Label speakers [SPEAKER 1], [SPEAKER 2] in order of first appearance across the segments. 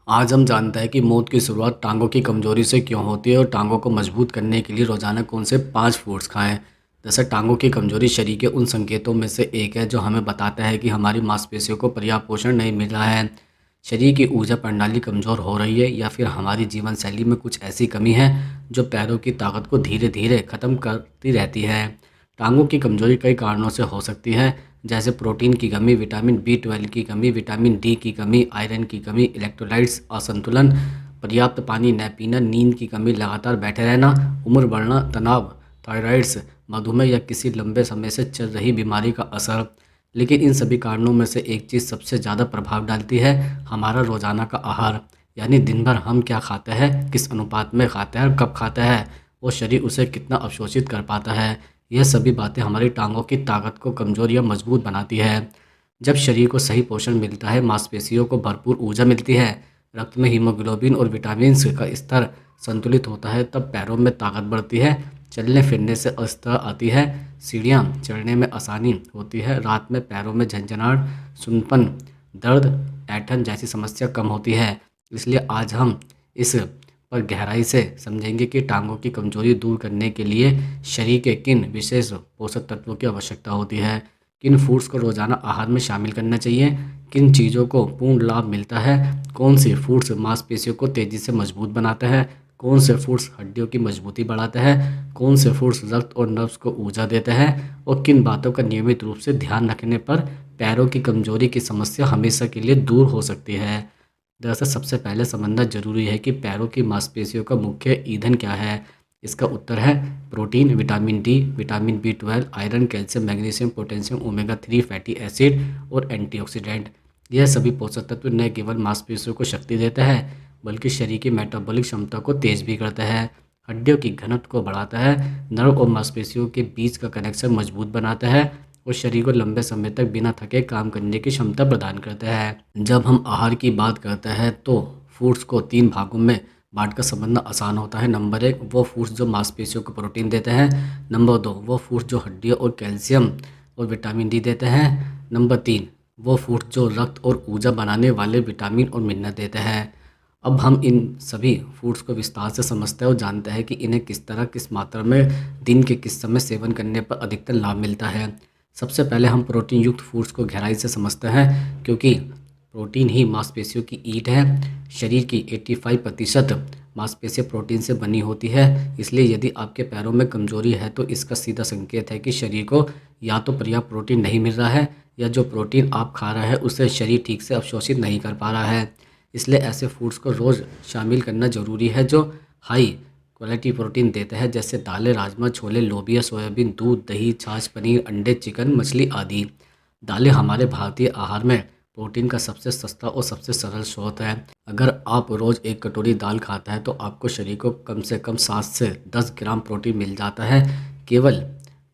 [SPEAKER 1] आज हम जानते हैं कि मौत की शुरुआत टांगों की कमजोरी से क्यों होती है और टांगों को मजबूत करने के लिए रोजाना कौन से 5 फूड्स खाएं। जैसे टांगों की कमजोरी शरीर के उन संकेतों में से एक है जो हमें बताता है कि हमारी मांसपेशियों को पर्याप्त पोषण नहीं मिल रहा है। शरीर की ऊर्जा प्रणाली कमजोर हो रही है या फिर हमारी जीवन शैली में कुछ ऐसी कमी है जो पैरों की ताकत को धीरे धीरे खत्म करती रहती है। टांगों की कमजोरी कई कारणों से हो सकती है, जैसे प्रोटीन की कमी, विटामिन B12 की कमी, विटामिन डी की कमी, आयरन की कमी, इलेक्ट्रोलाइट्स असंतुलन, पर्याप्त पानी न पीना, नींद की कमी, लगातार बैठे रहना, उम्र बढ़ना, तनाव, थायराइड्स, मधुमेह या किसी लंबे समय से चल रही बीमारी का असर। लेकिन इन सभी कारणों में से एक चीज़ सबसे ज़्यादा प्रभाव डालती है, हमारा रोज़ाना का आहार। यानी दिन भर हम क्या खाते हैं, किस अनुपात में खाते हैं और कब खाते हैं, और शरीर उसे कितना अवशोषित कर पाता है। यह सभी बातें हमारी टांगों की ताकत को कमज़ोर या मजबूत बनाती है। जब शरीर को सही पोषण मिलता है, मांसपेशियों को भरपूर ऊर्जा मिलती है, रक्त में हीमोग्लोबिन और विटामिन्स का स्तर संतुलित होता है, तब पैरों में ताकत बढ़ती है, चलने फिरने से अस्थिरता आती है, सीढ़ियाँ चढ़ने में आसानी होती है, रात में पैरों में झंझनाहट, सुन्नपन, दर्द, ऐंठन जैसी समस्या कम होती है। इसलिए आज हम इस पर गहराई से समझेंगे कि टांगों की कमजोरी दूर करने के लिए शरीर के किन विशेष पोषक तत्वों की आवश्यकता होती है, किन फूड्स को रोजाना आहार में शामिल करना चाहिए, किन चीज़ों को पूर्ण लाभ मिलता है, कौन से फूड्स मांसपेशियों को तेज़ी से मजबूत बनाते हैं, कौन से फूड्स हड्डियों की मजबूती बढ़ाते हैं, कौन से फूड्स रक्त और नर्व्स को ऊर्जा देते हैं, और किन बातों का नियमित रूप से ध्यान रखने पर पैरों की कमजोरी की समस्या हमेशा के लिए दूर हो सकती है। दरअसल सबसे पहले समझना जरूरी है कि पैरों की मांसपेशियों का मुख्य ईंधन क्या है। इसका उत्तर है protein, vitamin D, vitamin B12, iron, calcium, magnesium, potassium, omega 3 fatty acid और एंटीऑक्सीडेंट। यह सभी पोषक तत्व न केवल मांसपेशियों को शक्ति देते हैं बल्कि शरीर की मेटाबॉलिक क्षमता को तेज भी करता है, हड्डियों की घनत्व को बढ़ाता है, नर्व और मांसपेशियों के बीच का कनेक्शन मजबूत बनाता है और शरीर को लंबे समय तक बिना थके काम करने की क्षमता प्रदान करता है। जब हम आहार की बात करते हैं तो फूड्स को 3 भागों में बांट कर समझना आसान होता है। नंबर 1 वो फूड्स जो मांसपेशियों को प्रोटीन देते हैं। नंबर 2 वो फूड्स जो हड्डियों और कैल्शियम और विटामिन डी देते हैं। नंबर 3 वो फूड्स जो रक्त और ऊर्जा बनाने वाले विटामिन और मिनरल देते हैं। अब हम इन सभी फूड्स को विस्तार से समझते हैं और जानते हैं कि इन्हें किस तरह, किस मात्रा में, दिन के किस समय सेवन करने पर अधिकतर लाभ मिलता है। सबसे पहले हम प्रोटीन युक्त फूड्स को गहराई से समझते हैं, क्योंकि प्रोटीन ही मांसपेशियों की ईंट है। शरीर की 85% मांसपेशियां प्रोटीन से बनी होती है। इसलिए यदि आपके पैरों में कमजोरी है तो इसका सीधा संकेत है कि शरीर को या तो पर्याप्त प्रोटीन नहीं मिल रहा है या जो प्रोटीन आप खा रहे हैं उसे शरीर ठीक से अवशोषित नहीं कर पा रहा है। इसलिए ऐसे फूड्स को रोज़ शामिल करना ज़रूरी है जो हाई क्वालिटी प्रोटीन देते हैं, जैसे दालें, राजमा, छोले, लोबिया, सोयाबीन, दूध, दही, छाछ, पनीर, अंडे, चिकन, मछली आदि। दालें हमारे भारतीय आहार में प्रोटीन का सबसे सस्ता और सबसे सरल स्रोत है। अगर आप रोज़ 1 कटोरी दाल खाते हैं तो आपको शरीर को कम से कम 7 से 10 ग्राम प्रोटीन मिल जाता है। केवल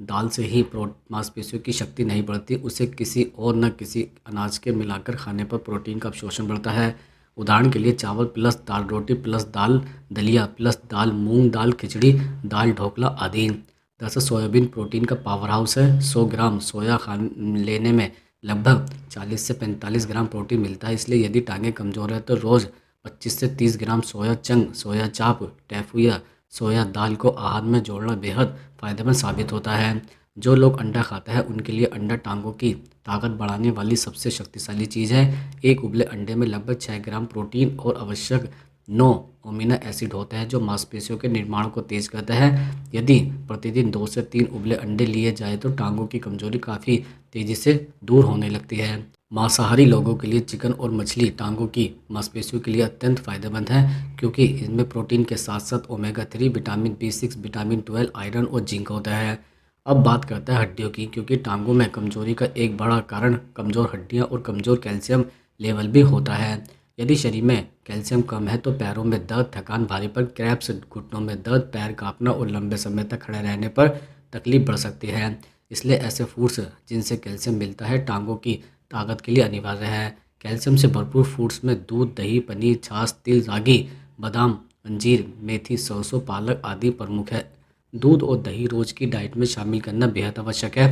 [SPEAKER 1] दाल से ही मांसपेशियों की शक्ति नहीं बढ़ती, उसे किसी और न किसी अनाज के मिलाकर खाने पर प्रोटीन का अवशोषण बढ़ता है। उदाहरण के लिए चावल प्लस दाल रोटी प्लस दाल दलिया प्लस दाल मूंग दाल खिचड़ी, दाल ढोकला आदि। दरअसल सोयाबीन प्रोटीन का पावर हाउस है। 100 ग्राम सोया खान लेने में लगभग 40 से 45 ग्राम प्रोटीन मिलता है। इसलिए यदि टांगें कमज़ोर है तो रोज़ 25 से 30 ग्राम सोया चंक, सोया चाप, टैफू या सोया दाल को आहार में जोड़ना बेहद फ़ायदेमंद साबित होता है। जो लोग अंडा खाते हैं उनके लिए अंडा टांगों की ताकत बढ़ाने वाली सबसे शक्तिशाली चीज़ है। एक उबले अंडे में लगभग 6 ग्राम प्रोटीन और आवश्यक 9 अमीनो एसिड होते हैं जो मांसपेशियों के निर्माण को तेज करते हैं। यदि प्रतिदिन 2 से 3 उबले अंडे लिए जाए तो टांगों की कमजोरी काफ़ी तेज़ी से दूर होने लगती है। मांसाहारी लोगों के लिए चिकन और मछली टांगों की मांसपेशियों के लिए अत्यंत फायदेमंद है, क्योंकि इनमें प्रोटीन के साथ साथ omega 3, vitamin B6, vitamin B12, iron और जिंक होता है। अब बात करते हैं हड्डियों की, क्योंकि टांगों में कमजोरी का एक बड़ा कारण कमज़ोर हड्डियां और कमज़ोर कैल्शियम लेवल भी होता है। यदि शरीर में कैल्शियम कम है तो पैरों में दर्द, थकान, भारीपन, क्रैम्प्स, घुटनों में दर्द, पैर कांपना और लंबे समय तक खड़े रहने पर तकलीफ बढ़ सकती है। इसलिए ऐसे फूड्स जिनसे कैल्शियम मिलता है टांगों की ताकत के लिए अनिवार्य है। कैल्शियम से भरपूर फूड्स में दूध, दही, पनीर, छाछ, तिल, रागी, बादाम, अंजीर, मेथी, सरसों, पालक आदि प्रमुख है। दूध और दही रोज़ की डाइट में शामिल करना बेहद आवश्यक है।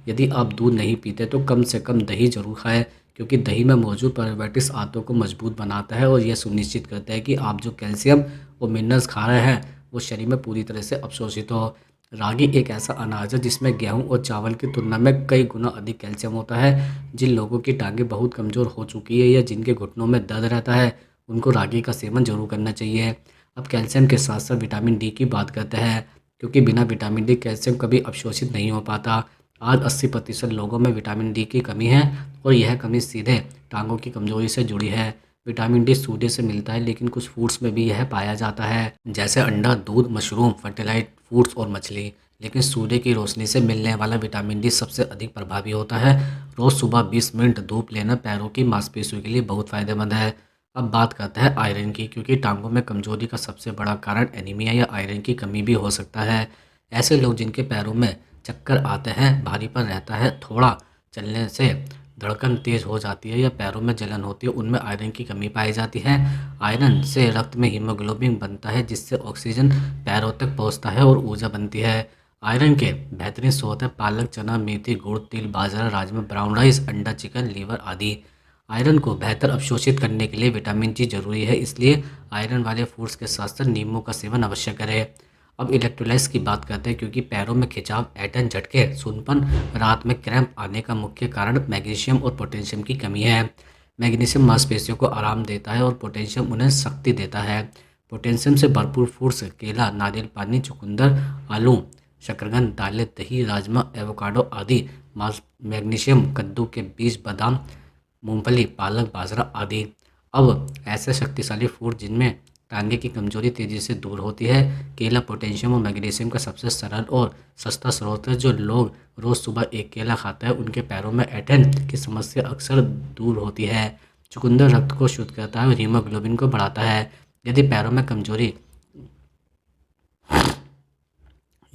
[SPEAKER 1] यदि आप दूध नहीं पीते तो कम से कम दही जरूर खाएं, क्योंकि दही में मौजूद प्रोबायोटिक्स आंतों को मजबूत बनाता है और यह सुनिश्चित करता है कि आप जो कैल्शियम और मिनरल्स खा रहे हैं वो शरीर में पूरी तरह से अवशोषित हो। रागी एक ऐसा अनाज है जिसमें गेहूं और चावल की तुलना में कई गुना अधिक कैल्शियम होता है। जिन लोगों की टांगें बहुत कमज़ोर हो चुकी है या जिनके घुटनों में दर्द रहता है, उनको रागी का सेवन जरूर करना चाहिए। अब कैल्शियम के साथ साथ विटामिन डी की बात करते हैं, क्योंकि बिना विटामिन डी कैल्शियम कभी अवशोषित नहीं हो पाता। आज 80% लोगों में विटामिन डी की कमी है और यह कमी सीधे टांगों की कमजोरी से जुड़ी है। विटामिन डी सूर्य से मिलता है, लेकिन कुछ फूड्स में भी यह पाया जाता है, जैसे अंडा, दूध, मशरूम, फर्टिलाइज्ड फूड्स और मछली। लेकिन सूर्य की रोशनी से मिलने वाला विटामिन डी सबसे अधिक प्रभावी होता है। रोज सुबह 20 मिनट धूप लेना पैरों की मांसपेशियों के लिए बहुत फायदेमंद है। अब बात करते हैं आयरन की, क्योंकि टांगों में कमजोरी का सबसे बड़ा कारण एनीमिया या आयरन की कमी भी हो सकता है। ऐसे लोग जिनके पैरों में चक्कर आते हैं, भारीपन रहता है, थोड़ा चलने से धड़कन तेज हो जाती है या पैरों में जलन होती है, उनमें आयरन की कमी पाई जाती है। आयरन से रक्त में हीमोग्लोबिन बनता है, जिससे ऑक्सीजन पैरों तक पहुंचता है और ऊर्जा बनती है। आयरन के बेहतरीन स्रोत है पालक, चना, मेथी, गुड़, तिल, बाजरा, राजमा, ब्राउन राइस, अंडा, चिकन, लीवर आदि। आयरन को बेहतर अवशोषित करने के लिए विटामिन जी जरूरी है, इसलिए आयरन वाले फूड्स के साथ साथ नींबू का सेवन अवश्य करें। अब इलेक्ट्रोलाइट्स की बात करते हैं, क्योंकि पैरों में खिंचाव, ऐंठन, झटके, सूनपन, रात में क्रैम्प आने का मुख्य कारण मैग्नीशियम और पोटेशियम की कमी है। मैग्नीशियम मांसपेशियों को आराम देता है और पोटेशियम उन्हें शक्ति देता है। पोटेशियम से भरपूर फूड्स केला, नारियल पानी, चुकंदर, आलू, शकरकंद, दालें, दही, राजमा, एवोकाडो आदि। मैग्नीशियम कद्दू के बीज, बादाम, मूंगफली, पालक, बाजरा आदि। अब ऐसे शक्तिशाली फूड जिनमें टांगे की कमजोरी तेजी से दूर होती है। केला पोटेशियम और मैग्नीशियम का सबसे सरल और सस्ता स्रोत है। जो लोग रोज सुबह एक केला खाते हैं, उनके पैरों में ऐंठन की समस्या अक्सर दूर होती है। चुकंदर रक्त को शुद्ध करता है और हीमोग्लोबिन को बढ़ाता है। यदि पैरों में कमजोरी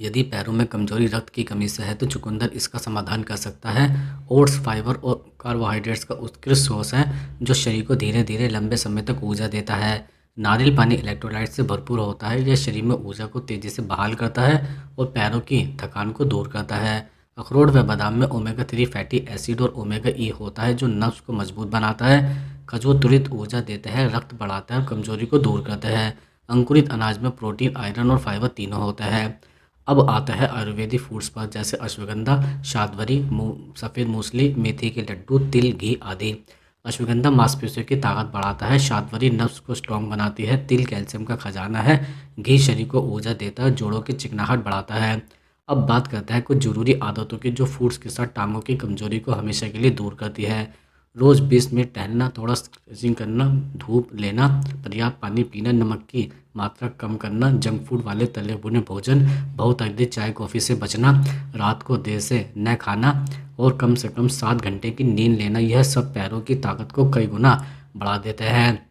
[SPEAKER 1] यदि पैरों में कमजोरी रक्त की कमी से है, तो चुकंदर इसका समाधान कर सकता है। ओट्स फाइबर और कार्बोहाइड्रेट्स का उत्कृष्ट सोर्स है, जो शरीर को धीरे धीरे लंबे समय तक ऊर्जा देता है। नारियल पानी इलेक्ट्रोलाइट से भरपूर होता है, यह शरीर में ऊर्जा को तेजी से बहाल करता है और पैरों की थकान को दूर करता है। अखरोट व बादाम में ओमेगा 3 फैटी एसिड और ओमेगा ई होता है, जो नर्व्स को मजबूत बनाता है। खजूर तुरंत ऊर्जा देता है, रक्त बढ़ाता है और कमजोरी को दूर करता है। अंकुरित अनाज में प्रोटीन, आयरन और फाइबर तीनों होता है। अब आता है आयुर्वेदिक फूड्स पर, जैसे अश्वगंधा, शातवरी, सफ़ेद मूसली, मेथी के लड्डू, तिल, घी आदि। अश्वगंधा मांसपेशियों की ताकत बढ़ाता है, शातवरी नर्व्स को स्ट्रॉन्ग बनाती है, तिल कैल्शियम का खजाना है, घी शरीर को ऊर्जा देता है, जोड़ों की चिकनाहट बढ़ाता है। अब बात करते हैं कुछ जरूरी आदतों की, जो फूड्स के साथ टांगों की कमजोरी को हमेशा के लिए दूर करती है। रोज़ 20 मिनट टहलना, थोड़ा स्ट्रेचिंग करना, धूप लेना, पर्याप्त पानी पीना, नमक की मात्रा कम करना, जंक फूड वाले तले भुने भोजन, बहुत अधिक चाय कॉफ़ी से बचना, रात को देर से न खाना और कम से कम 7 घंटे की नींद लेना, यह सब पैरों की ताकत को कई गुना बढ़ा देते हैं।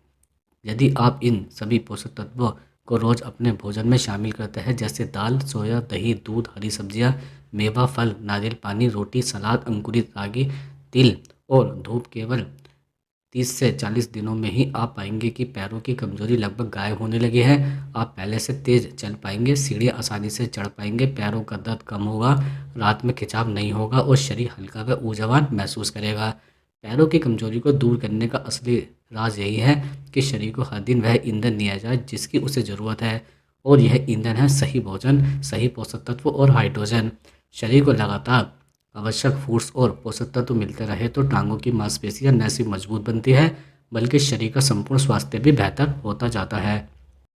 [SPEAKER 1] यदि आप इन सभी पोषक तत्वों को रोज़ अपने भोजन में शामिल करते हैं, जैसे दाल, सोया, दही, दूध, हरी सब्जियां, मेवा, फल, नारियल पानी, रोटी, सलाद, अंकुरित रागी, तिल और धूप, केवल 30 से 40 दिनों में ही आप पाएंगे कि पैरों की कमजोरी लगभग गायब होने लगी है। आप पहले से तेज चल पाएंगे, सीढ़ियाँ आसानी से चढ़ पाएंगे, पैरों का दर्द कम होगा, रात में खिंचाव नहीं होगा और शरीर हल्का व ऊर्जावान महसूस करेगा। पैरों की कमजोरी को दूर करने का असली राज यही है कि शरीर को हर दिन वह ईंधन दिया जाए जिसकी उसे ज़रूरत है, और यह ईंधन है सही भोजन, सही पोषक तत्व और हाइड्रोजन। शरीर को लगातार आवश्यक फूड्स और पोषक तत्व मिलते रहे तो टांगों की मांसपेशियां न सिर्फ मजबूत बनती है, बल्कि शरीर का संपूर्ण स्वास्थ्य भी बेहतर होता जाता है।